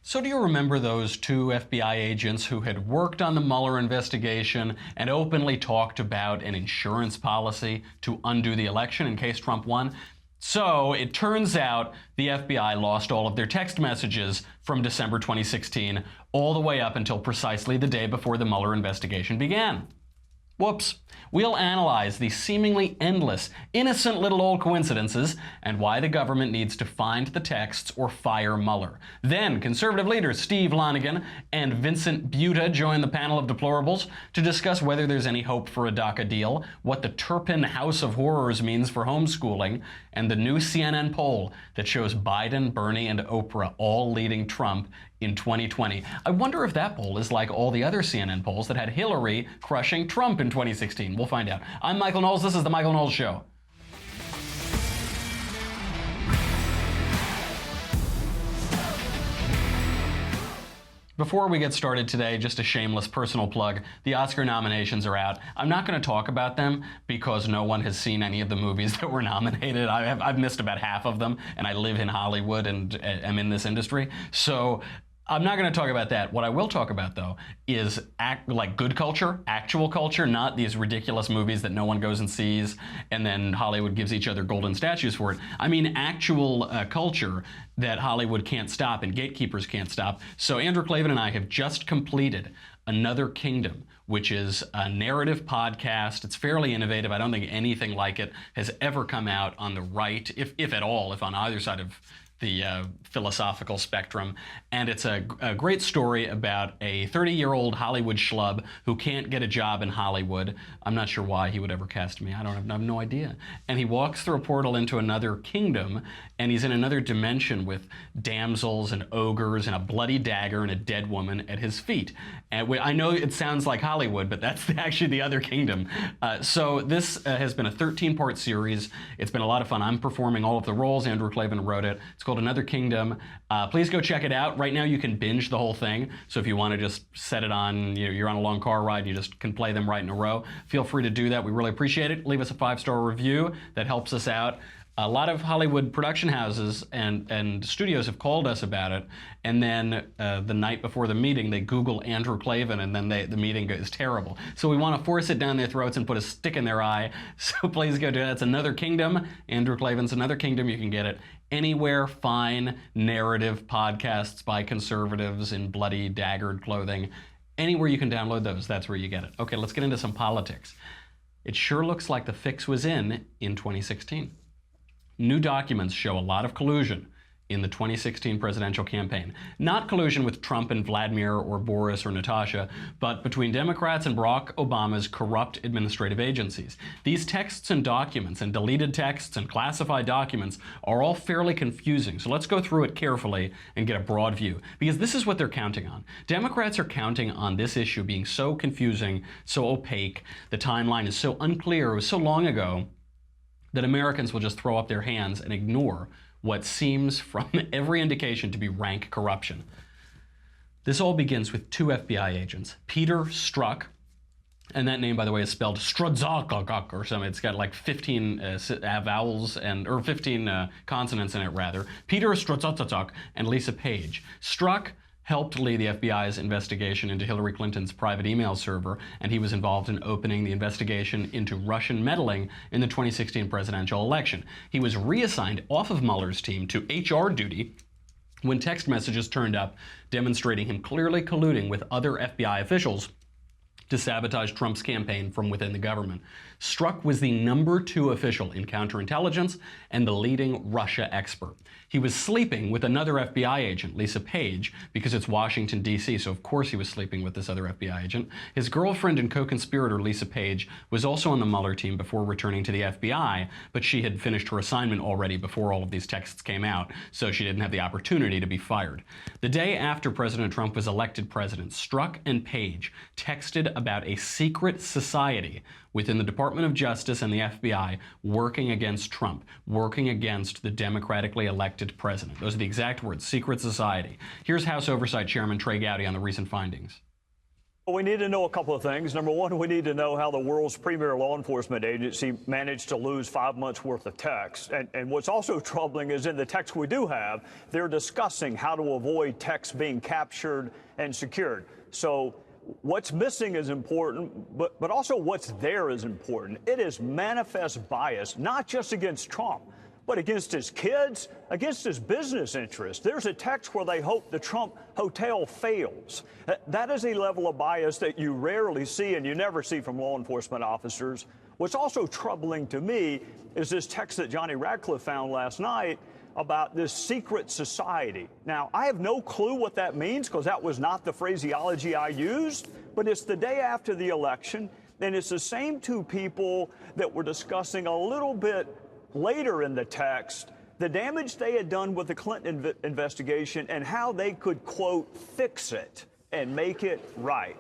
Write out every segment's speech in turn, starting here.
So do you remember those two FBI agents who had worked on the Mueller investigation and openly talked about an insurance policy to undo the election in case Trump won? So it turns out the FBI lost all of their text messages from December 2016 all the way up until precisely the day before the Mueller investigation began. Whoops. We'll analyze the seemingly endless, innocent little old coincidences and why the government needs to find the texts or fire Mueller. Then, conservative leaders Steve Lonegan and Vincent Butta join the panel of deplorables to discuss whether there's any hope for a DACA deal, what the Turpin House of Horrors means for homeschooling, and the new CNN poll that shows Biden, Bernie, and Oprah all leading Trump in 2020. I wonder if that poll is like all the other CNN polls that had Hillary crushing Trump in 2016. We'll find out. I'm Michael Knowles. This is The Michael Knowles Show. Before we get started today, just a shameless personal plug. The Oscar nominations are out. I'm not going to talk about them because no one has seen any of the movies that were nominated. I've missed about half of them, and I live in Hollywood and am in this industry. So I'm not going to talk about that. What I will talk about, though, is like good culture, actual culture, not these ridiculous movies that no one goes and sees and then Hollywood gives each other golden statues for it. I mean actual culture that Hollywood can't stop and gatekeepers can't stop. So Andrew Klavan and I have just completed Another Kingdom, which is a narrative podcast. It's fairly innovative. I don't think anything like it has ever come out on the right, if at all, if on either side of the philosophical spectrum. And it's a great story about a 30-year-old Hollywood schlub who can't get a job in Hollywood. I'm not sure why he would ever cast me. I have no idea. And he walks through a portal into another kingdom, and he's in another dimension with damsels and ogres and a bloody dagger and a dead woman at his feet. And I know it sounds like Hollywood, but that's actually the other kingdom. So this has been a 13-part series. It's been a lot of fun. I'm performing all of the roles. Andrew Klavan wrote it. It's called Another Kingdom. Please go check it out. Right now you can binge the whole thing. So if you want to just set it on, you're on a long car ride, you just can play them right in a row. Feel free to do that. We really appreciate it. Leave us a 5-star review. That helps us out. A lot of Hollywood production houses and studios have called us about it, and then the night before the meeting, they Google Andrew Klavan, and then the meeting is terrible. So we want to force it down their throats and put a stick in their eye. So please go do that. It's Another Kingdom. Andrew Klavan's Another Kingdom. You can get it anywhere fine narrative podcasts by conservatives in bloody, daggered clothing. Anywhere you can download those, that's where you get it. Okay, let's get into some politics. It sure looks like the fix was in 2016. New documents show a lot of collusion in the 2016 presidential campaign. Not collusion with Trump and Vladimir or Boris or Natasha, but between Democrats and Barack Obama's corrupt administrative agencies. These texts and documents and deleted texts and classified documents are all fairly confusing, so let's go through it carefully and get a broad view, because this is what they're counting on. Democrats are counting on this issue being so confusing, so opaque, the timeline is so unclear, it was so long ago, that Americans will just throw up their hands and ignore what seems from every indication to be rank corruption. This all begins with two FBI agents, Peter Strzok, and that name, by the way, is spelled Strudzak or something. It's got like 15 vowels or 15 consonants in it, rather. Peter Strudzak and Lisa Page. Strzok helped lead the FBI's investigation into Hillary Clinton's private email server, and he was involved in opening the investigation into Russian meddling in the 2016 presidential election. He was reassigned off of Mueller's team to HR duty when text messages turned up demonstrating him clearly colluding with other FBI officials to sabotage Trump's campaign from within the government. Strzok was the #2 official in counterintelligence and the leading Russia expert. He was sleeping with another FBI agent, Lisa Page, because it's Washington, D.C., so of course he was sleeping with this other FBI agent. His girlfriend and co-conspirator, Lisa Page, was also on the Mueller team before returning to the FBI, but she had finished her assignment already before all of these texts came out, so she didn't have the opportunity to be fired. The day after President Trump was elected president, Strzok and Page texted about a secret society within the Department of Justice and the FBI working against Trump, working against the democratically elected president. Those are the exact words, secret society. Here's House Oversight Chairman Trey Gowdy on the recent findings. We need to know a couple of things. Number one, we need to know how the world's premier law enforcement agency managed to lose 5 months worth of text. And what's also troubling is in the text we do have, they're discussing how to avoid text being captured and secured. So what's missing is important, but also what's there is important. It is manifest bias, not just against Trump, but against his kids, against his business interests. There's a text where they hope the Trump hotel fails. That is a level of bias that you rarely see and you never see from law enforcement officers. What's also troubling to me is this text that Johnny Radcliffe found last night about this secret society. Now, I have no clue what that means because that was not the phraseology I used, but it's the day after the election, and it's the same two people that were discussing a little bit later in the text the damage they had done with the Clinton investigation and how they could, quote, fix it and make it right.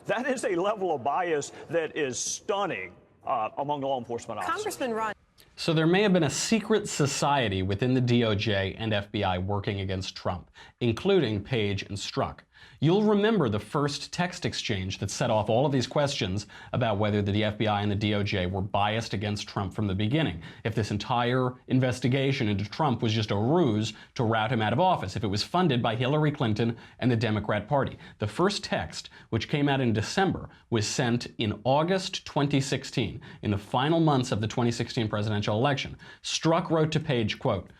That is a level of bias that is stunning among law enforcement officers. Congressman Ron. So there may have been a secret society within the DOJ and FBI working against Trump, including Page and Strzok. You'll remember the first text exchange that set off all of these questions about whether the FBI and the DOJ were biased against Trump from the beginning, if this entire investigation into Trump was just a ruse to rout him out of office, if it was funded by Hillary Clinton and the Democrat Party. The first text, which came out in December, was sent in August 2016, in the final months of the 2016 presidential election. Strzok wrote to Page, quote,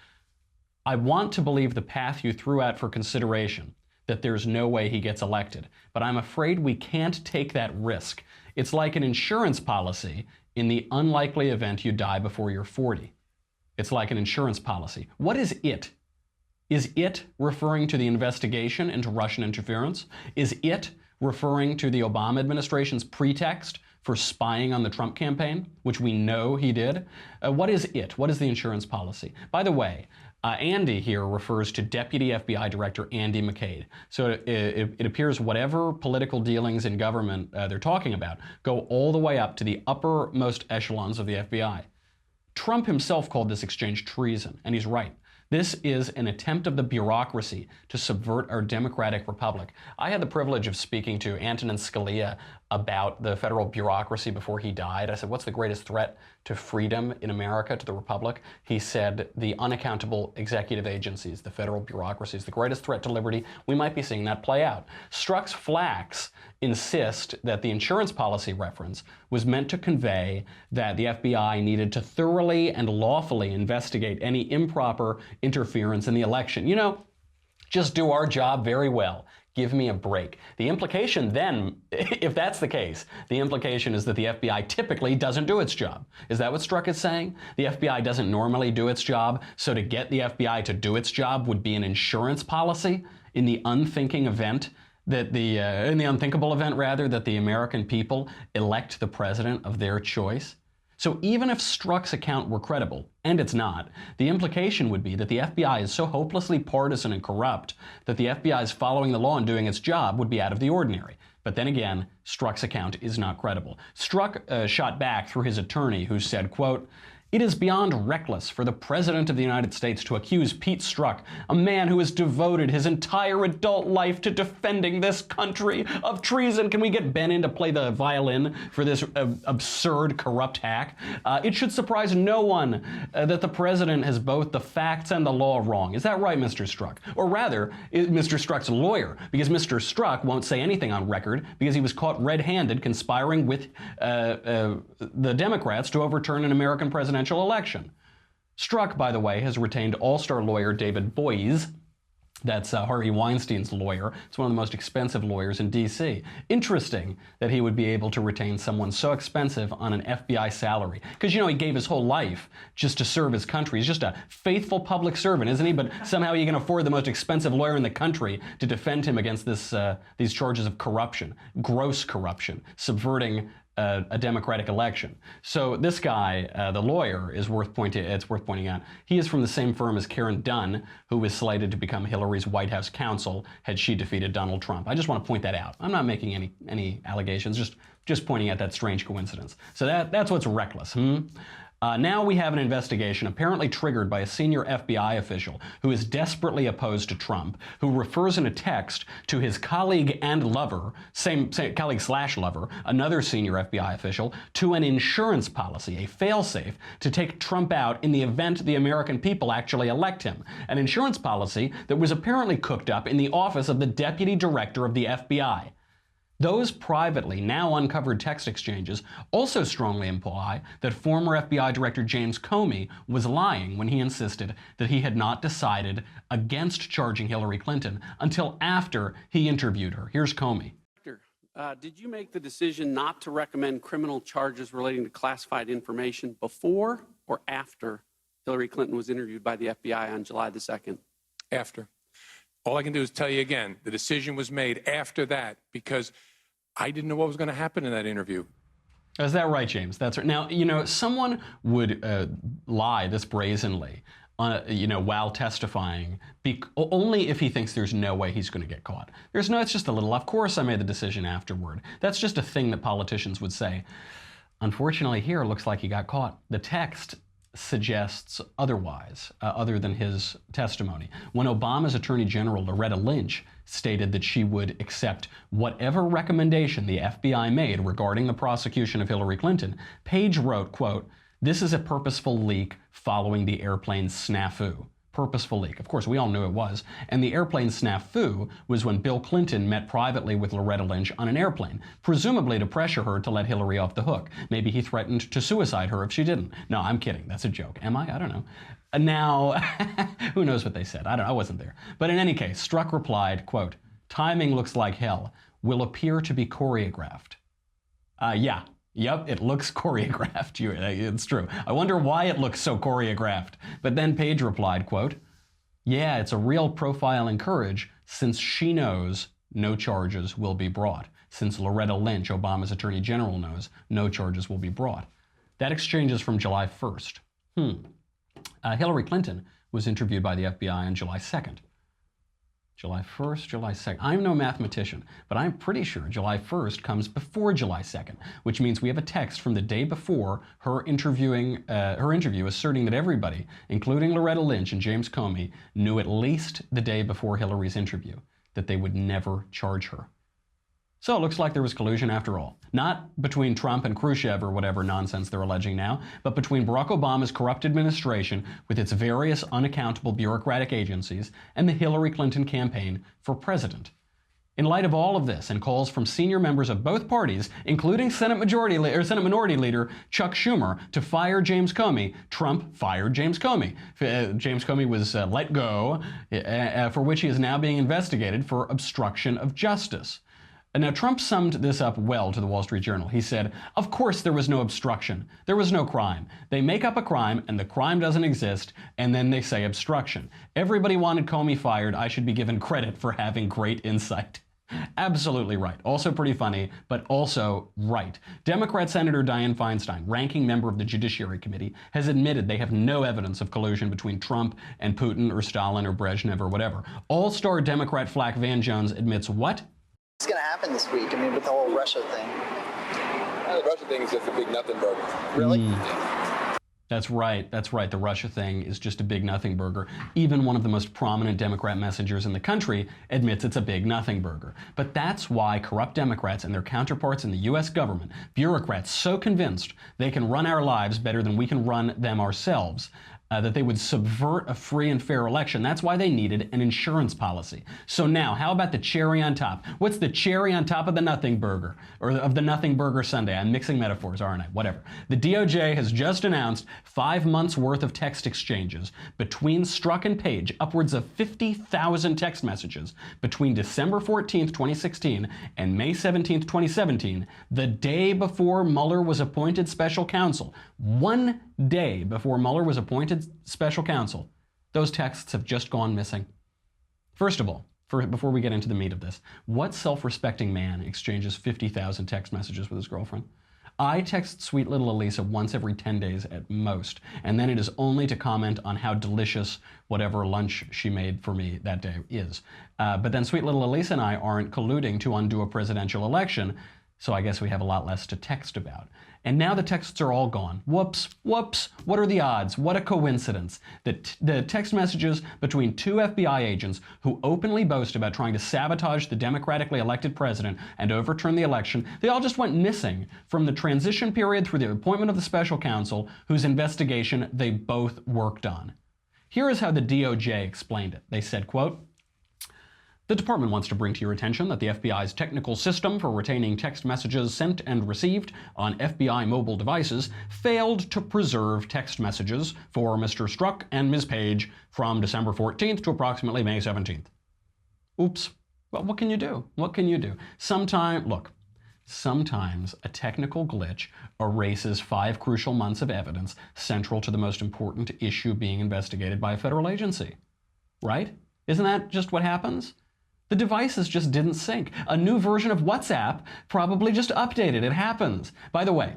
"I want to believe the path you threw out for consideration, that there's no way he gets elected. But I'm afraid we can't take that risk. It's like an insurance policy in the unlikely event you die before you're 40. It's like an insurance policy." What is it? Is it referring to the investigation into Russian interference? Is it referring to the Obama administration's pretext for spying on the Trump campaign, which we know he did? What is it? What is the insurance policy? By the way, Andy here refers to Deputy FBI Director Andy McCabe. So it appears whatever political dealings in government they're talking about go all the way up to the uppermost echelons of the FBI. Trump himself called this exchange treason, and he's right. This is an attempt of the bureaucracy to subvert our democratic republic. I had the privilege of speaking to Antonin Scalia about the federal bureaucracy before he died. I said, what's the greatest threat to freedom in America, to the republic? He said, the unaccountable executive agencies, the federal bureaucracy is the greatest threat to liberty. We might be seeing that play out. Strzok's flax insist that the insurance policy reference was meant to convey that the FBI needed to thoroughly and lawfully investigate any improper interference in the election. You know, just do our job very well. Give me a break. The implication then, if that's the case, the implication is that the FBI typically doesn't do its job. Is that what Strzok is saying? The FBI doesn't normally do its job, so to get the FBI to do its job would be an insurance policy in the unthinking event that in the unthinkable event rather, that the American people elect the president of their choice. So even if Strzok's account were credible, and it's not, the implication would be that the FBI is so hopelessly partisan and corrupt that the FBI's following the law and doing its job would be out of the ordinary. But then again, Strzok's account is not credible. Strzok shot back through his attorney, who said, quote, "It is beyond reckless for the President of the United States to accuse Pete Strzok, a man who has devoted his entire adult life to defending this country, of treason." Can we get Ben in to play the violin for this absurd, corrupt hack? It should surprise no one that the President has both the facts and the law wrong. Is that right, Mr. Strzok? Or rather, Mr. Strzok's lawyer, because Mr. Strzok won't say anything on record because he was caught red-handed conspiring with the Democrats to overturn an American presidential election. Strzok, by the way, has retained all-star lawyer David Boies. That's Harvey Weinstein's lawyer. It's one of the most expensive lawyers in D.C. Interesting that he would be able to retain someone so expensive on an FBI salary. Because, you know, he gave his whole life just to serve his country. He's just a faithful public servant, isn't he? But somehow he can afford the most expensive lawyer in the country to defend him against these charges of corruption, gross corruption, subverting a democratic election. So this guy, the lawyer, it's worth pointing out. He is from the same firm as Karen Dunn, who was slated to become Hillary's White House counsel had she defeated Donald Trump. I just want to point that out. I'm not making any allegations, just pointing out that strange coincidence. So that's what's reckless. Now we have an investigation apparently triggeed by a senior FBI official who is desperately opposed to Trump, who refers in a text to his colleague and lover, same colleague slash lover, another senior FBI official, to an insurance policy, a failsafe, to take Trump out in the event the American people actually elect him. An insurance policy that was apparently cooked up in the office of the deputy director of the FBI. Those privately, now uncovered text exchanges also strongly imply that former FBI Director James Comey was lying when he insisted that he had not decided against charging Hillary Clinton until after he interviewed her. Here's Comey. Did you make the decision not to recommend criminal charges relating to classified information before or after Hillary Clinton was interviewed by the FBI on July the 2nd? After. All I can do is tell you again, the decision was made after that because I didn't know what was going to happen in that interview. Is that right, James? That's right. Now, you know, someone would lie this brazenly, while testifying, only if he thinks there's no way he's going to get caught. It's just a little, of course I made the decision afterward. That's just a thing that politicians would say. Unfortunately, here it looks like he got caught. The text suggests otherwise, other than his testimony. When Obama's Attorney General Loretta Lynch stated that she would accept whatever recommendation the FBI made regarding the prosecution of Hillary Clinton, Page wrote, quote, "This is a purposeful leak following the airplane snafu." Purposeful leak. Of course, we all knew it was. And the airplane snafu was when Bill Clinton met privately with Loretta Lynch on an airplane, presumably to pressure her to let Hillary off the hook. Maybe he threatened to suicide her if she didn't. No, I'm kidding. That's a joke. Am I? I don't know. Now, who knows what they said? I wasn't there. But in any case, Strzok replied, quote, "Timing looks like hell. Will appear to be choreographed." Yeah. Yep, it looks choreographed. It's true. I wonder why it looks so choreographed. But then Page replied, quote, "Yeah, it's a real profiling courage since she knows no charges will be brought. Since Loretta Lynch, Obama's Attorney General, knows no charges will be brought." That exchange is from July 1st. Hillary Clinton was interviewed by the FBI on July 2nd. July 1st, July 2nd. I'm no mathematician, but I'm pretty sure July 1st comes before July 2nd, which means we have a text from the day before her interview asserting that everybody, including Loretta Lynch and James Comey, knew at least the day before Hillary's interview that they would never charge her. So it looks like there was collusion after all. Not between Trump and Khrushchev or whatever nonsense they're alleging now, but between Barack Obama's corrupt administration with its various unaccountable bureaucratic agencies and the Hillary Clinton campaign for president. In light of all of this and calls from senior members of both parties, including Senate Minority Leader Chuck Schumer, to fire James Comey, Trump fired James Comey. James Comey was let go, for which he is now being investigated for obstruction of justice. Now, Trump summed this up well to the Wall Street Journal. He said, "Of course there was no obstruction. There was no crime. They make up a crime and the crime doesn't exist, and then they say obstruction. Everybody wanted Comey fired. I should be given credit for having great insight." Absolutely right. Also pretty funny, but also right. Democrat Senator Dianne Feinstein, ranking member of the Judiciary Committee, has admitted they have no evidence of collusion between Trump and Putin or Stalin or Brezhnev or whatever. All-star Democrat Flack Van Jones admits what? What's going to happen this week? I mean, with the whole Russia thing. The Russia thing is just a big nothing burger. Really? That's right. That's right. The Russia thing is just a big nothing burger. Even one of the most prominent Democrat messengers in the country admits it's a big nothing burger. But that's why corrupt Democrats and their counterparts in the U.S. government, bureaucrats so convinced they can run our lives better than we can run them ourselves, that they would subvert a free and fair election. That's why they needed an insurance policy. So now, how about the cherry on top? What's the cherry on top of the nothing burger, or of the nothing burger sundae? I'm mixing metaphors, aren't I? Whatever. The DOJ has just announced 5 months worth of text exchanges between Strzok and Page, upwards of 50,000 text messages between December 14th, 2016 and May 17th, 2017, the day before Mueller was appointed special counsel. 1 day before Mueller was appointed special counsel, those texts have just gone missing. First of all, before we get into the meat of this, what self-respecting man exchanges 50,000 text messages with his girlfriend? I text sweet little Elisa once every 10 days at most, and then it is only to comment on how delicious whatever lunch she made for me that day is. But then sweet little Elisa and I aren't colluding to undo a presidential election, So I guess we have a lot less to text about. And now the texts are all gone. Whoops, whoops, what are the odds? What a coincidence. The text messages between two FBI agents who openly boast about trying to sabotage the democratically elected president and overturn the election, they all just went missing from the transition period through the appointment of the special counsel whose investigation they both worked on. Here is how the DOJ explained it. They said, quote, "The department wants to bring to your attention that the FBI's technical system for retaining text messages sent and received on FBI mobile devices failed to preserve text messages for Mr. Strzok and Ms. Page from December 14th to approximately May 17th. Oops. Well, what can you do? What can you do? Sometimes a technical glitch erases 5 crucial months of evidence central to the most important issue being investigated by a federal agency. Right? Isn't that just what happens? The devices just didn't sync. A new version of WhatsApp probably just updated. It happens. By the way,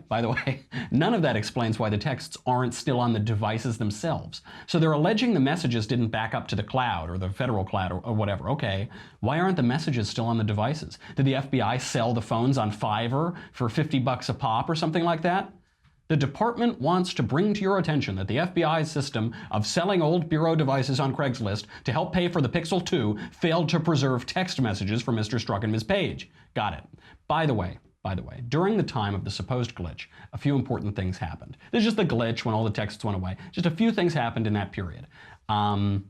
none of that explains why the texts aren't still on the devices themselves. So they're alleging the messages didn't back up to the cloud or the federal cloud or whatever. Okay, why aren't the messages still on the devices? Did the FBI sell the phones on Fiverr for $50 a pop or something like that? The department wants to bring to your attention that the FBI's system of selling old bureau devices on Craigslist to help pay for the Pixel 2 failed to preserve text messages from Mr. Strzok and Ms. Page. Got it. By the way, during the time of the supposed glitch, a few important things happened. There's just the glitch when all the texts went away. Just a few things happened in that period. And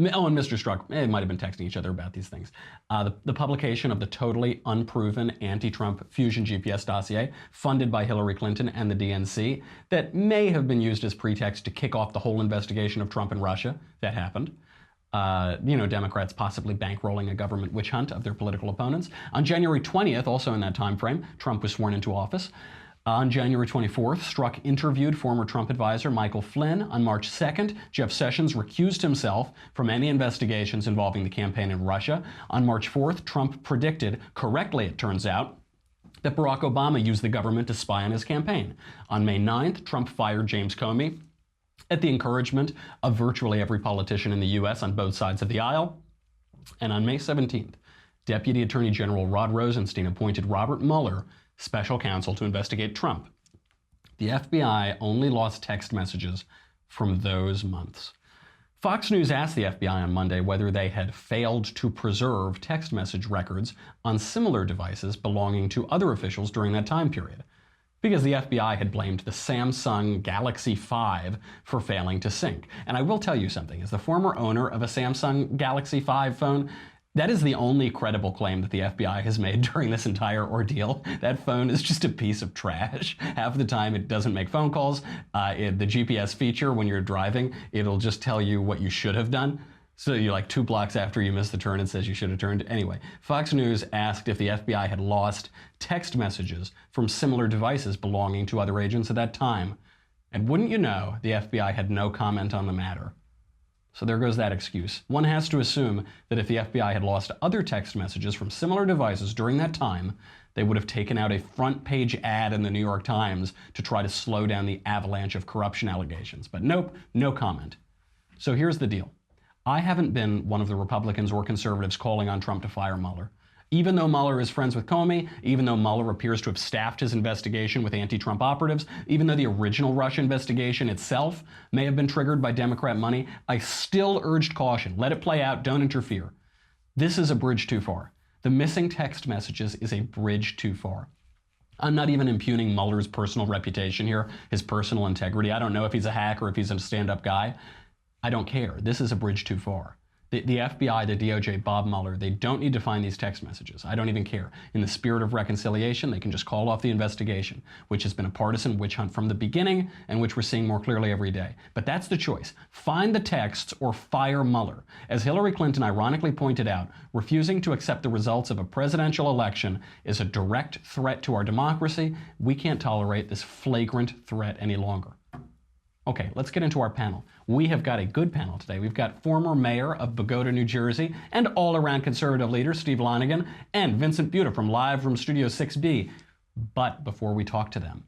Mr. Strzok, might have been texting each other about these things. The publication of the totally unproven anti-Trump Fusion GPS dossier funded by Hillary Clinton and the DNC that may have been used as pretext to kick off the whole investigation of Trump and Russia. That happened. Democrats possibly bankrolling a government witch hunt of their political opponents. On January 20th, also in that time frame, Trump was sworn into office. On January 24th, Strzok interviewed former Trump advisor Michael Flynn. On March 2nd, Jeff Sessions recused himself from any investigations involving the campaign in Russia. On March 4th, Trump predicted, correctly it turns out, that Barack Obama used the government to spy on his campaign. On May 9th, Trump fired James Comey at the encouragement of virtually every politician in the U.S. on both sides of the aisle. And on May 17th, Deputy Attorney General Rod Rosenstein appointed Robert Mueller special counsel to investigate Trump. The FBI only lost text messages from those months. Fox News asked the FBI on Monday whether they had failed to preserve text message records on similar devices belonging to other officials during that time period, because the FBI had blamed the Samsung Galaxy 5 for failing to sync. And I will tell you something, as the former owner of a Samsung Galaxy 5 phone, that is the only credible claim that the FBI has made during this entire ordeal. That phone is just a piece of trash. Half the time it doesn't make phone calls. The GPS feature, when you're driving, it'll just tell you what you should have done. So you're like 2 blocks after you miss the turn, it says you should have turned. Anyway, Fox News asked if the FBI had lost text messages from similar devices belonging to other agents at that time. And wouldn't you know, the FBI had no comment on the matter. So there goes that excuse. One has to assume that if the FBI had lost other text messages from similar devices during that time, they would have taken out a front page ad in the New York Times to try to slow down the avalanche of corruption allegations. But nope, no comment. So here's the deal. I haven't been one of the Republicans or conservatives calling on Trump to fire Mueller. Even though Mueller is friends with Comey, even though Mueller appears to have staffed his investigation with anti-Trump operatives, even though the original Russia investigation itself may have been triggered by Democrat money, I still urged caution. Let it play out. Don't interfere. This is a bridge too far. The missing text messages is a bridge too far. I'm not even impugning Mueller's personal reputation here, his personal integrity. I don't know if he's a hack or if he's a stand-up guy. I don't care. This is a bridge too far. The FBI, the DOJ, Bob Mueller, they don't need to find these text messages. I don't even care. In the spirit of reconciliation, they can just call off the investigation, which has been a partisan witch hunt from the beginning and which we're seeing more clearly every day. But that's the choice. Find the texts or fire Mueller. As Hillary Clinton ironically pointed out, refusing to accept the results of a presidential election is a direct threat to our democracy. We can't tolerate this flagrant threat any longer. Okay, let's get into our panel. We have got a good panel today. We've got former mayor of Bogota, New Jersey, and all-around conservative leader Steve Lonegan, and Vincent Butta from live from Studio 6B. But before we talk to them,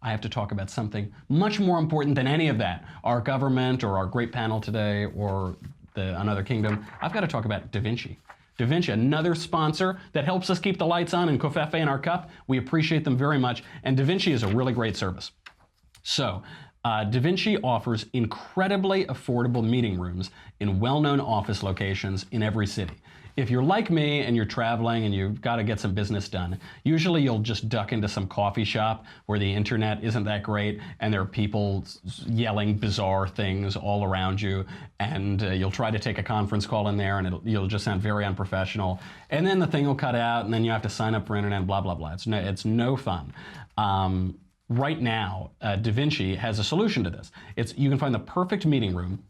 I have to talk about something much more important than any of that. Our government, or our great panel today, or another kingdom. I've got to talk about Da Vinci. DaVinci, another sponsor that helps us keep the lights on and Covfefe in our cup. We appreciate them very much. And DaVinci is a really great service. So, DaVinci offers incredibly affordable meeting rooms in well-known office locations in every city. If you're like me and you're traveling and you've got to get some business done, usually you'll just duck into some coffee shop where the internet isn't that great and there are people yelling bizarre things all around you, and you'll try to take a conference call in there and you'll just sound very unprofessional, and then the thing will cut out and then you have to sign up for internet and blah, blah, blah. It's no fun. Right now, DaVinci has a solution to this. You can find the perfect meeting room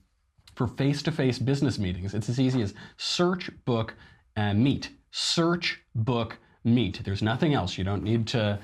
for face-to-face business meetings. It's as easy as search, book, meet. Search, book, meet. There's nothing else. You don't need to,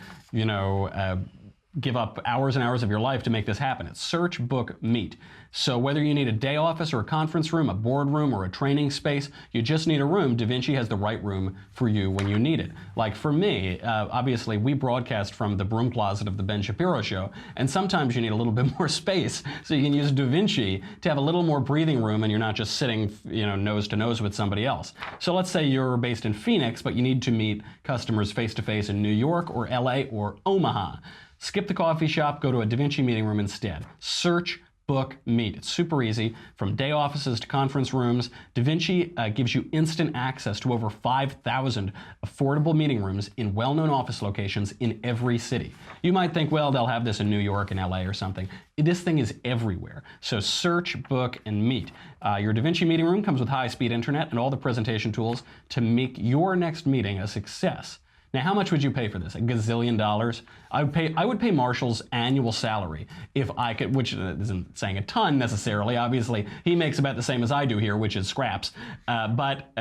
give up hours and hours of your life to make this happen. It's search, book, meet. So whether you need a day office or a conference room, a boardroom, or a training space, you just need a room. DaVinci has the right room for you when you need it. Like for me, obviously we broadcast from the broom closet of the Ben Shapiro Show, and sometimes you need a little bit more space, so you can use DaVinci to have a little more breathing room and you're not just sitting, nose to nose with somebody else. So let's say you're based in Phoenix, but you need to meet customers face-to-face in New York or LA or Omaha. Skip the coffee shop, go to a DaVinci meeting room instead. Search, book, meet. It's super easy. From day offices to conference rooms, DaVinci gives you instant access to over 5,000 affordable meeting rooms in well-known office locations in every city. You might think, well, they'll have this in New York and LA or something. This thing is everywhere. So search, book, and meet. Your DaVinci meeting room comes with high-speed internet and all the presentation tools to make your next meeting a success. Now, how much would you pay for this? $1 gazillion? I would pay Marshall's annual salary if I could, which isn't saying a ton necessarily. Obviously, he makes about the same as I do here, which is scraps. But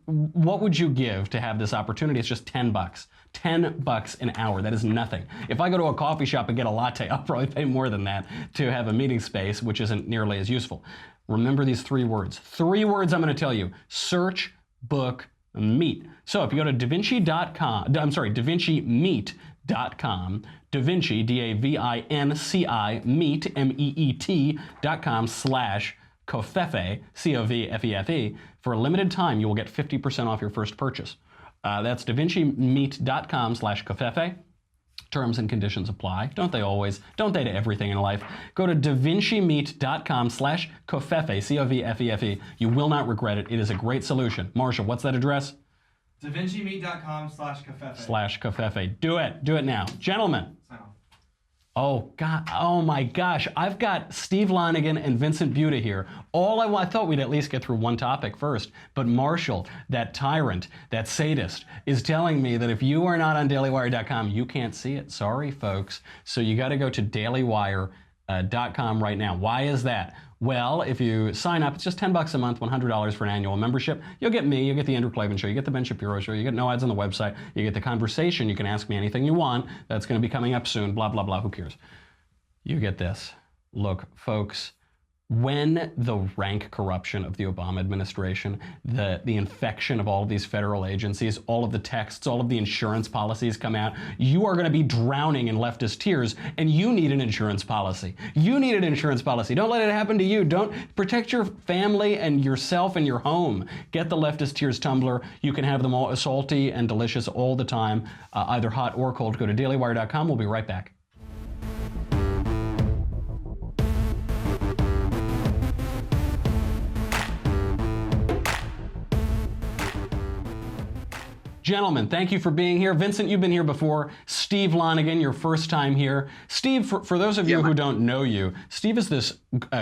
what would you give to have this opportunity? It's just $10. $10 an hour. That is nothing. If I go to a coffee shop and get a latte, I'll probably pay more than that to have a meeting space, which isn't nearly as useful. Remember these 3 words. 3 words I'm going to tell you. Search, book, meet. So if you go to DaVinciMeet.com, DaVinci, D-A-V-I-N-C-I, meet, MEET.com/Covfefe, C-O-V-F-E-F-E. For a limited time, you will get 50% off your first purchase. That's DaVinciMeet.com/Covfefe. Terms and conditions apply. Don't they always? Don't they to everything in life? Go to DaVinciMeet.com/Covfefe, C-O-V-F-E-F-E. You will not regret it. It is a great solution. Marshall, what's that address? DaVinciMeet.com/Covfefe. Do it. Do it now. Gentlemen. Sign off. Oh, God. Oh, my gosh. I've got Steve Lonegan and Vincent Butta here. I thought we'd at least get through one topic first. But Marshall, that tyrant, that sadist, is telling me that if you are not on DailyWire.com, you can't see it. Sorry, folks. So you got to go to DailyWire.com right now. Why is that? Well, if you sign up, it's just $10 a month, $100 for an annual membership. You'll get me, you'll get the Andrew Klavan Show, you get the Ben Shapiro Show, you get no ads on the website, you get the conversation, you can ask me anything you want. That's going to be coming up soon, blah, blah, blah, who cares? You get this. Look, folks, when the rank corruption of the Obama administration, the infection of all of these federal agencies, all of the texts, all of the insurance policies come out, you are going to be drowning in leftist tears, and you need an insurance policy. You need an insurance policy. Don't let it happen to you. Don't protect your family and yourself and your home. Get the leftist tears tumbler. You can have them all salty and delicious all the time, either hot or cold. Go to dailywire.com. We'll be right back. Gentlemen, thank you for being here. Vincent, you've been here before. Steve Lonegan, your first time here. Steve, for those of you who don't know you, Steve is this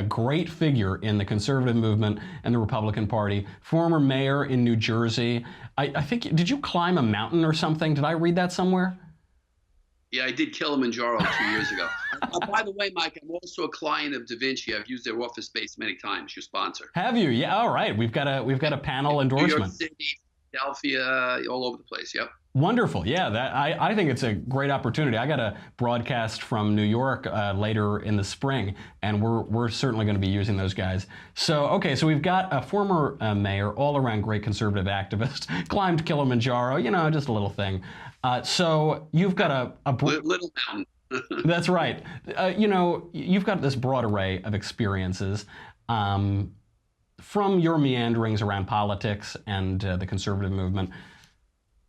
great figure in the conservative movement and the Republican Party, former mayor in New Jersey. I think, did you climb a mountain or something? Did I read that somewhere? Yeah, I did Kilimanjaro 2 years ago. By the way, Mike, I'm also a client of DaVinci. I've used their office space many times, your sponsor. Have you? Yeah, all right. We've got a panel endorsement. New York City, Philadelphia, all over the place, yep. Wonderful. Yeah, I think it's a great opportunity. I got a broadcast from New York later in the spring, and we're certainly going to be using those guys. So, okay, so we've got a former mayor, all-around great conservative activist, climbed Kilimanjaro, just a little thing. So you've got a little mountain. That's right. You've got this broad array of experiences. from your meanderings around politics and the conservative movement,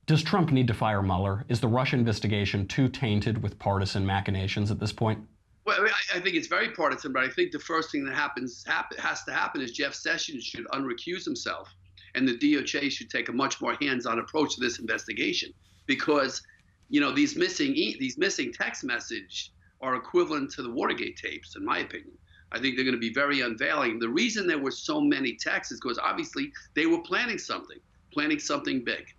does Trump need to fire Mueller? Is the Russia investigation too tainted with partisan machinations at this point? Well, I think it's very partisan, but I think the first thing that has to happen is Jeff Sessions should unrecuse himself, and the DOJ should take a much more hands-on approach to this investigation, because, you know, these missing text messages are equivalent to the Watergate tapes, in my opinion. I think they're going to be very unveiling. The reason there were so many texts is because obviously they were planning something big.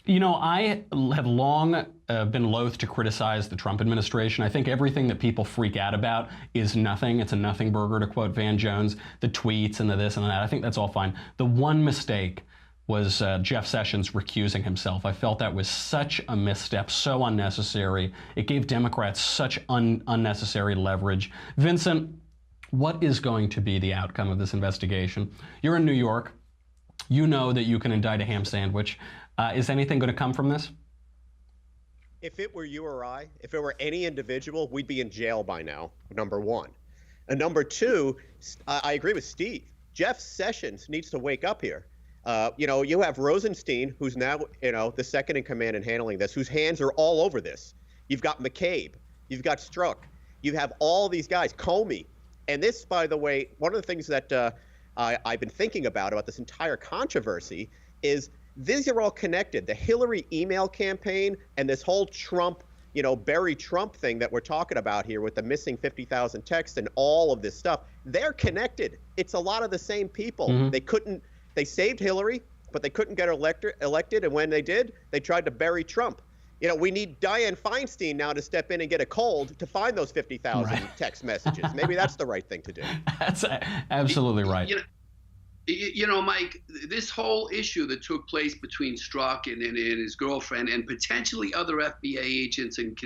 You know, I have long been loath to criticize the Trump administration. I think everything that people freak out about is nothing. It's a nothing burger, to quote Van Jones, the tweets and the this and that. I think that's all fine. The one mistake was Jeff Sessions recusing himself. I felt that was such a misstep, so unnecessary. It gave Democrats such unnecessary leverage. Vincent, what is going to be the outcome of this investigation? You're in New York. You know that you can indict a ham sandwich. Is anything going to come from this? If it were you or I, if it were any individual, we'd be in jail by now, number one. And number two, I agree with Steve. Jeff Sessions needs to wake up here. You know, you have Rosenstein, who's now, you know, the second in command in handling this, whose hands are all over this. You've got McCabe. You've got Strzok. You have all these guys, Comey. And this, by the way, one of the things that I've been thinking about this entire controversy is these are all connected. The Hillary email campaign and this whole Trump, you know, bury Trump thing that we're talking about here with the missing 50,000 texts and all of this stuff, they're connected. It's a lot of the same people. Mm-hmm. They saved Hillary, but they couldn't get her elected. And when they did, they tried to bury Trump. You know, we need Dianne Feinstein now to step in and get a cold to find those 50,000 text messages. Maybe that's the right thing to do. That's absolutely right. You know, Mike, this whole issue that took place between Strzok and his girlfriend and potentially other FBI agents and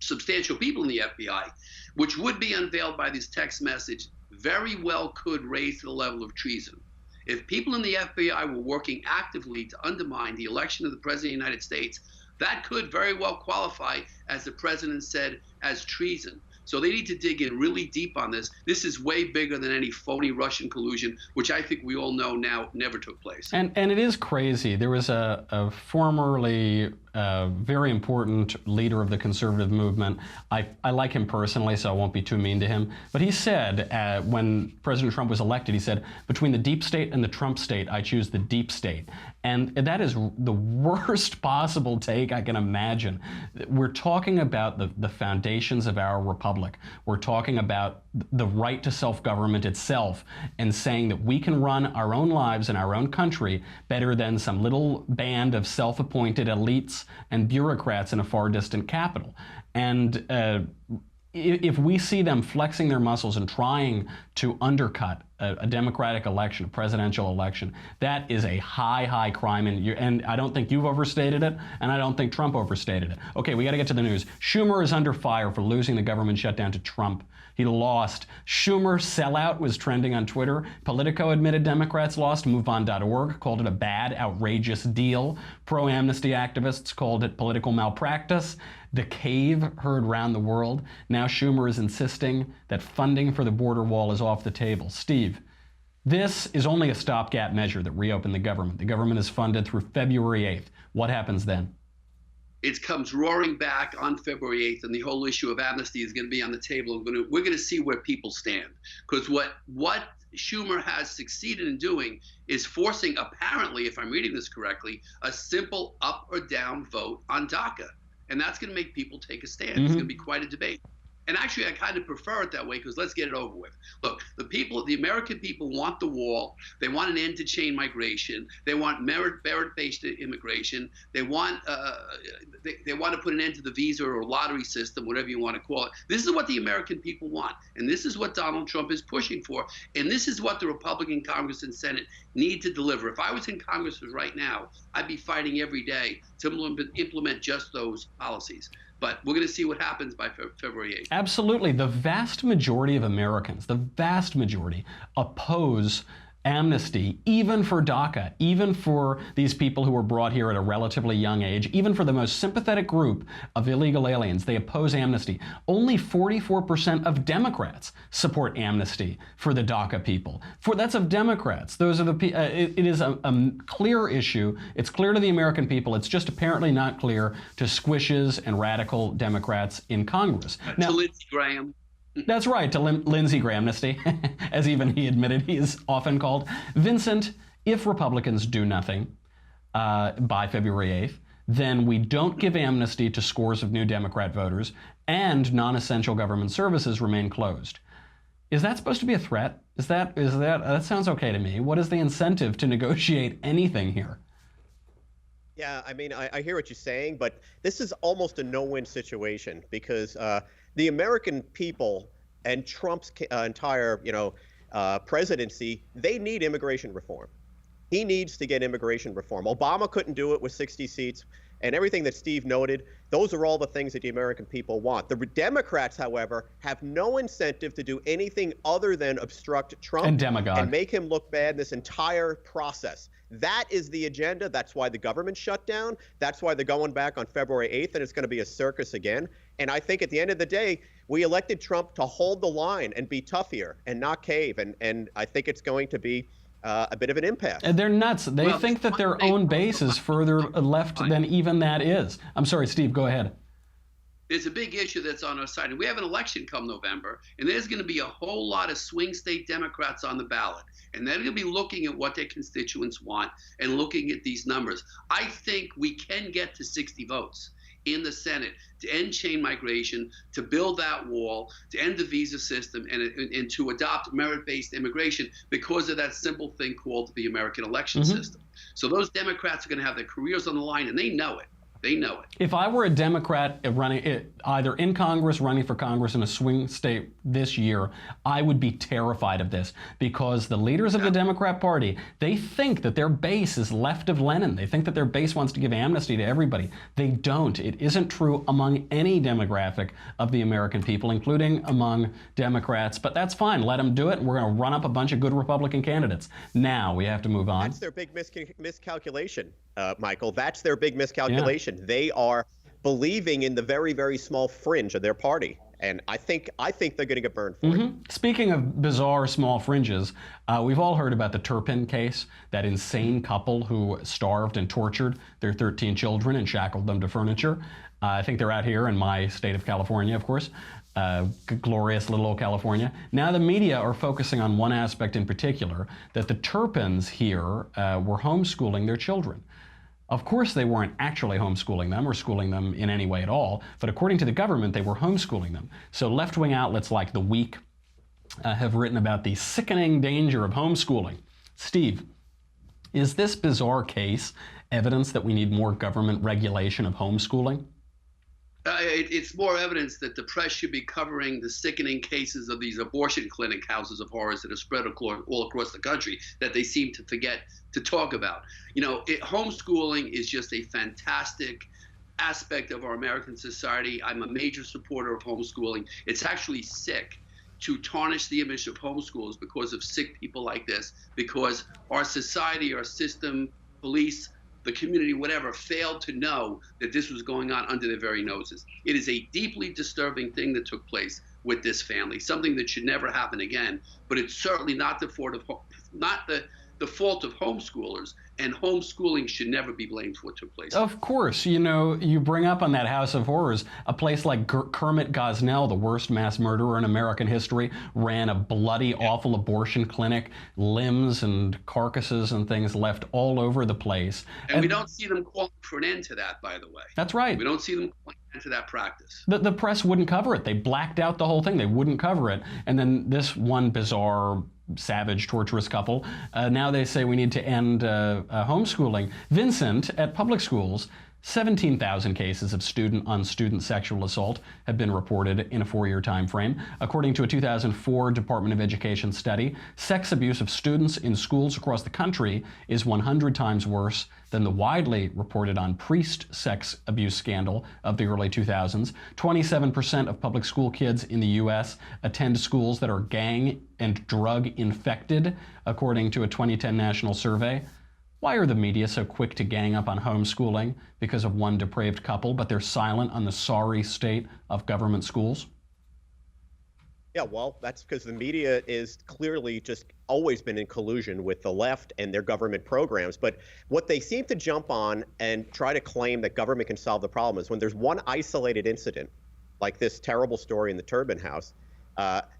substantial people in the FBI, which would be unveiled by this text message, very well could raise to the level of treason. If people in the FBI were working actively to undermine the election of the President of the United States, that could very well qualify, as the president said, as treason. So they need to dig in really deep on this. This is way bigger than any phony Russian collusion, which I think we all know now never took place. And it is crazy. There was a formerly very important leader of the conservative movement. I like him personally, so I won't be too mean to him. But he said, when President Trump was elected, he said, between the deep state and the Trump state, I choose the deep state. And that is the worst possible take I can imagine. We're talking about the foundations of our republic. We're talking about the right to self-government itself, and saying that we can run our own lives in our own country better than some little band of self-appointed elites and bureaucrats in a far distant capital. And if we see them flexing their muscles and trying to undercut a democratic election, a presidential election, that is a high crime. And I don't think you've overstated it, and I don't think Trump overstated it. Okay, we got to get to the news. Schumer is under fire for losing the government shutdown to Trump. He lost. Schumer sellout was trending on Twitter. Politico admitted Democrats lost. MoveOn.org called it a bad, outrageous deal. Pro-amnesty activists called it political malpractice. The Cave heard round the world. Now Schumer is insisting that funding for the border wall is off the table. Steve, this is only a stopgap measure that reopened the government. The government is funded through February 8th. What happens then? It comes roaring back on February 8th, and the whole issue of amnesty is going to be on the table. We're going to see where people stand, because what Schumer has succeeded in doing is forcing, apparently, if I'm reading this correctly, a simple up or down vote on DACA. And that's going to make people take a stand. It's going to be quite a debate. And actually, I kind of prefer it that way, because let's get it over with. Look, the American people want the wall. They want an end to chain migration. They want merit-based immigration. They want to put an end to the visa or lottery system, whatever you want to call it. This is what the American people want, and this is what Donald Trump is pushing for, and this is what the Republican Congress and Senate need to deliver. If I was in Congress right now, I'd be fighting every day to implement just those policies. But we're going to see what happens by February 8th. Absolutely. The vast majority of Americans, the vast majority, oppose amnesty, even for DACA, even for these people who were brought here at a relatively young age, even for the most sympathetic group of illegal aliens, they oppose amnesty. Only 44% of Democrats support amnesty for the DACA people. That's of Democrats. Those are the it is a clear issue. It's clear to the American people. It's just apparently not clear to squishes and radical Democrats in Congress. Now, to Lindsey Graham. That's right, to Lindsey Grahamnesty, as even he admitted he is often called. Vincent, if Republicans do nothing by February 8th, then we don't give amnesty to scores of new Democrat voters, and non-essential government services remain closed. Is that supposed to be a threat? That sounds okay to me. What is the incentive to negotiate anything here? Yeah, I mean, I hear what you're saying, but this is almost a no-win situation because the American people and Trump's entire, presidency, they need immigration reform. He needs to get immigration reform. Obama couldn't do it with 60 seats, and everything that Steve noted, those are all the things that the American people want. The Democrats, however, have no incentive to do anything other than obstruct Trump and make him look bad in this entire process. That is the agenda. That's why the government shut down. That's why they're going back on February 8th, and it's going to be a circus again. And I think at the end of the day, we elected Trump to hold the line and be tough here and not cave. And I think it's going to be a bit of an impasse. And they're nuts. They think that their own base is further left than even that is. I'm sorry, Steve, go ahead. There's a big issue that's on our side. And we have an election come November, and there's going to be a whole lot of swing state Democrats on the ballot. And they're going to be looking at what their constituents want and looking at these numbers. I think we can get to 60 votes in the Senate to end chain migration, to build that wall, to end the visa system, and to adopt merit-based immigration because of that simple thing called the American election system. So those Democrats are going to have their careers on the line, and they know it. They know it. If I were a Democrat running either in Congress, running for Congress in a swing state this year, I would be terrified of this because the leaders of the Democrat Party, they think that their base is left of Lenin. They think that their base wants to give amnesty to everybody. They don't. It isn't true among any demographic of the American people, including among Democrats. But that's fine. Let them do it. We're going to run up a bunch of good Republican candidates. Now we have to move on. That's their big miscalculation, Michael. That's their big miscalculation. Yeah. They are believing in the very, very small fringe of their party. And I think they're going to get burned for it. Speaking of bizarre small fringes, we've all heard about the Turpin case, that insane couple who starved and tortured their 13 children and shackled them to furniture. I think they're out here in my state of California, of course. Glorious little old California. Now the media are focusing on one aspect in particular, that the Turpins here were homeschooling their children. Of course, they weren't actually homeschooling them or schooling them in any way at all, but according to the government, they were homeschooling them. So left-wing outlets like The Week have written about the sickening danger of homeschooling. Steve, is this bizarre case evidence that we need more government regulation of homeschooling? It's more evidence that the press should be covering the sickening cases of these abortion clinic houses of horrors that are spread all across the country that they seem to forget to talk about. Homeschooling is just a fantastic aspect of our American society. I'm a major supporter of homeschooling. It's actually sick to tarnish the image of homeschoolers because of sick people like this, because our society, our system, police, the community, whatever, failed to know that this was going on under their very noses. It is a deeply disturbing thing that took place with this family, something that should never happen again, but it's certainly not the fault of homeschoolers, and homeschooling should never be blamed for what took place. Of course, you bring up on that House of Horrors, a place like Kermit Gosnell, the worst mass murderer in American history, ran a bloody, awful abortion clinic, limbs and carcasses and things left all over the place. And we don't see them calling for an end to that, by the way. That's right. We don't see them calling an end to that practice. The press wouldn't cover it. They blacked out the whole thing. They wouldn't cover it. And then this one bizarre, savage, torturous couple, now they say we need to end homeschooling. Vincent, at public schools, 17,000 cases of student-on-student sexual assault have been reported in a 4-year time frame. According to a 2004 Department of Education study, sex abuse of students in schools across the country is 100 times worse than the widely reported on priest sex abuse scandal of the early 2000s. 27% of public school kids in the U.S. attend schools that are gang and drug infected, according to a 2010 national survey. Why are the media so quick to gang up on homeschooling because of one depraved couple, but they're silent on the sorry state of government schools? Yeah, well, that's because the media is clearly just always been in collusion with the left and their government programs. But what they seem to jump on and try to claim that government can solve the problem is when there's one isolated incident, like this terrible story in the Turpin house,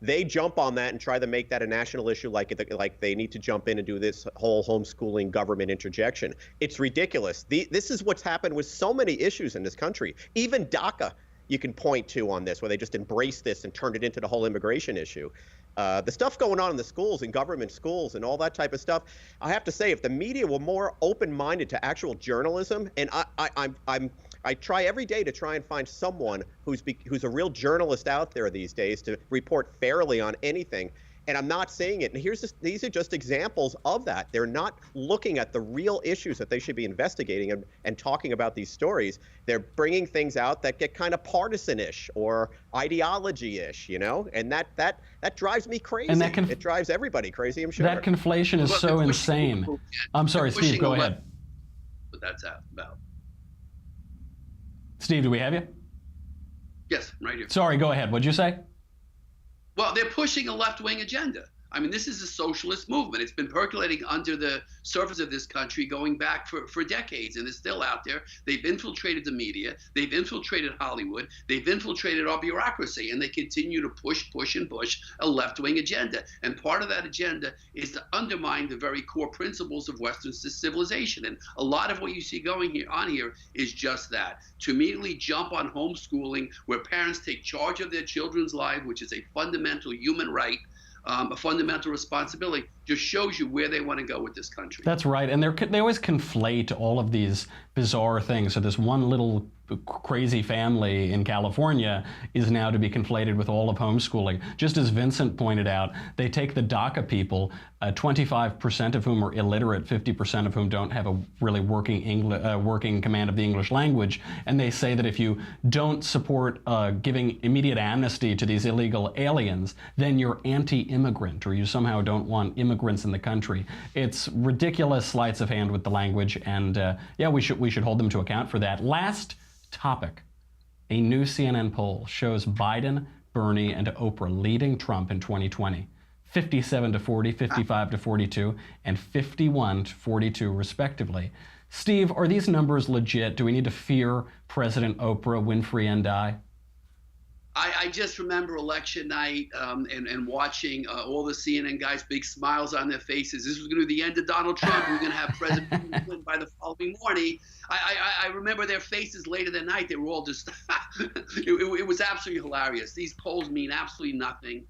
they jump on that and try to make that a national issue, like they need to jump in and do this whole homeschooling government interjection. It's ridiculous. This is what's happened with so many issues in this country. Even DACA you can point to on this, where they just embraced this and turned it into the whole immigration issue. The stuff going on in the schools, in government schools, and all that type of stuff. I have to say, if the media were more open-minded to actual journalism, and I try every day to try and find someone who's a real journalist out there these days to report fairly on anything, and I'm not seeing it. And these are just examples of that. They're not looking at the real issues that they should be investigating and talking about these stories. They're bringing things out that get kind of partisan-ish or ideology-ish, you know, and that drives me crazy. And it drives everybody crazy, I'm sure. That conflation is so insane. I'm sorry, Steve, go ahead. What that's about. Steve, do we have you? Yes, I'm right here. Sorry, go ahead. What'd you say? Well, they're pushing a left-wing agenda. I mean, this is a socialist movement. It's been percolating under the surface of this country going back for decades, and it's still out there. They've infiltrated the media. They've infiltrated Hollywood. They've infiltrated our bureaucracy, and they continue to push a left-wing agenda. And part of that agenda is to undermine the very core principles of Western civilization. And a lot of what you see going on here is just that. To immediately jump on homeschooling, where parents take charge of their children's lives, which is a fundamental human right, a fundamental responsibility, just shows you where they want to go with this country. That's right. And they always conflate all of these bizarre things. So this one little crazy family in California is now to be conflated with all of homeschooling. Just as Vincent pointed out, they take the DACA people, 25% of whom are illiterate, 50% of whom don't have a really working command of the English language, and they say that if you don't support giving immediate amnesty to these illegal aliens, then you're anti-immigrant, or you somehow don't want immigrants in the country. It's ridiculous sleights of hand with the language, and yeah, we should hold them to account for that. Last topic. A new CNN poll shows Biden, Bernie, and Oprah leading Trump in 2020. 57-40, 55-42, and 51-42 respectively. Steve, are these numbers legit? Do we need to fear President Oprah Winfrey and I? I just remember election night and watching all the CNN guys, big smiles on their faces. This was going to be the end of Donald Trump. We were going to have President Clinton by the following morning. I remember their faces later that night. They were all just, it was absolutely hilarious. These polls mean absolutely nothing.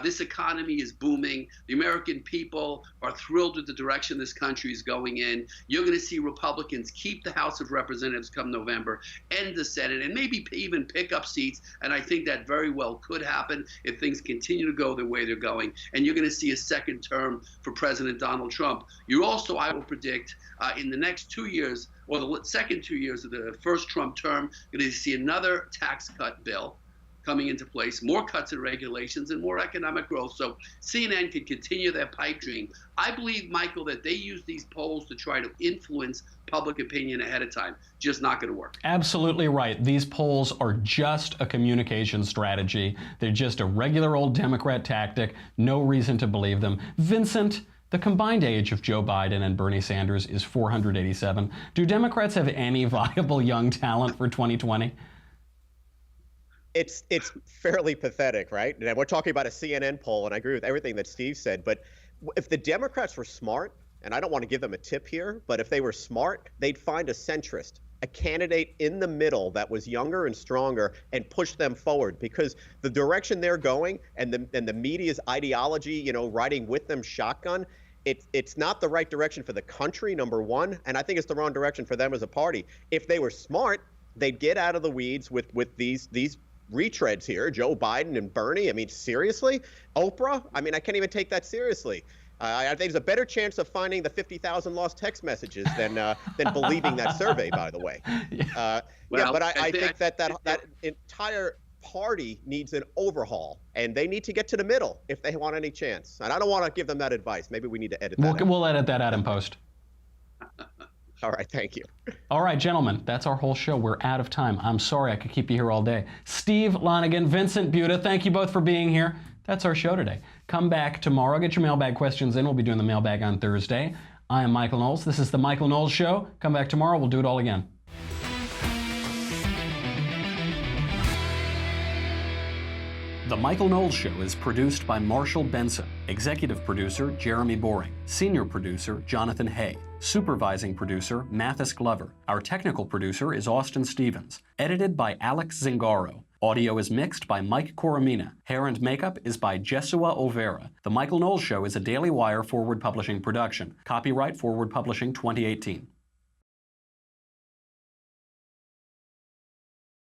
This economy is booming. The American people are thrilled with the direction this country is going in. You're going to see Republicans keep the House of Representatives come November, end the Senate, and maybe even pick up seats. And I think that very well could happen if things continue to go the way they're going. And you're going to see a second term for President Donald Trump. You also, I will predict, in the next 2 years, or the second 2 years of the first Trump term, you're going to see another tax cut bill coming into place, more cuts and regulations, and more economic growth. So CNN can continue their pipe dream. I believe, Michael, that they use these polls to try to influence public opinion ahead of time. Just not going to work. Absolutely right. These polls are just a communication strategy. They're just a regular old Democrat tactic. No reason to believe them. Vincent, the combined age of Joe Biden and Bernie Sanders is 487. Do Democrats have any viable young talent for 2020? It's fairly pathetic, right? And we're talking about a CNN poll, and I agree with everything that Steve said. But if the Democrats were smart, and I don't want to give them a tip here, but if they were smart, they'd find a centrist, a candidate in the middle that was younger and stronger, and push them forward, because the direction they're going and the media's ideology, you know, riding with them shotgun, It's not the right direction for the country, number one, and I think it's the wrong direction for them as a party. If they were smart, they'd get out of the weeds with these retreads here, Joe Biden and Bernie. I mean, seriously? Oprah? I mean, I can't even take that seriously. I think there's a better chance of finding the 50,000 lost text messages than believing that survey, by the way. But I think that entire party needs an overhaul, and they need to get to the middle if they want any chance. And I don't want to give them that advice. Maybe we need to edit that. We'll edit that out in post. All right, thank you. All right, gentlemen, that's our whole show. We're out of time. I'm sorry I could keep you here all day. Steve Lonegan, Vincent Butta, thank you both for being here. That's our show today. Come back tomorrow. Get your mailbag questions in. We'll be doing the mailbag on Thursday. I am Michael Knowles. This is the Michael Knowles Show. Come back tomorrow. We'll do it all again. The Michael Knowles Show is produced by Marshall Benson, executive producer Jeremy Boring, senior producer Jonathan Hay, supervising producer Mathis Glover. Our technical producer is Austin Stevens, edited by Alex Zingaro. Audio is mixed by Mike Coromina. Hair and makeup is by Jesua Olvera. The Michael Knowles Show is a Daily Wire Forward Publishing production. Copyright Forward Publishing 2018.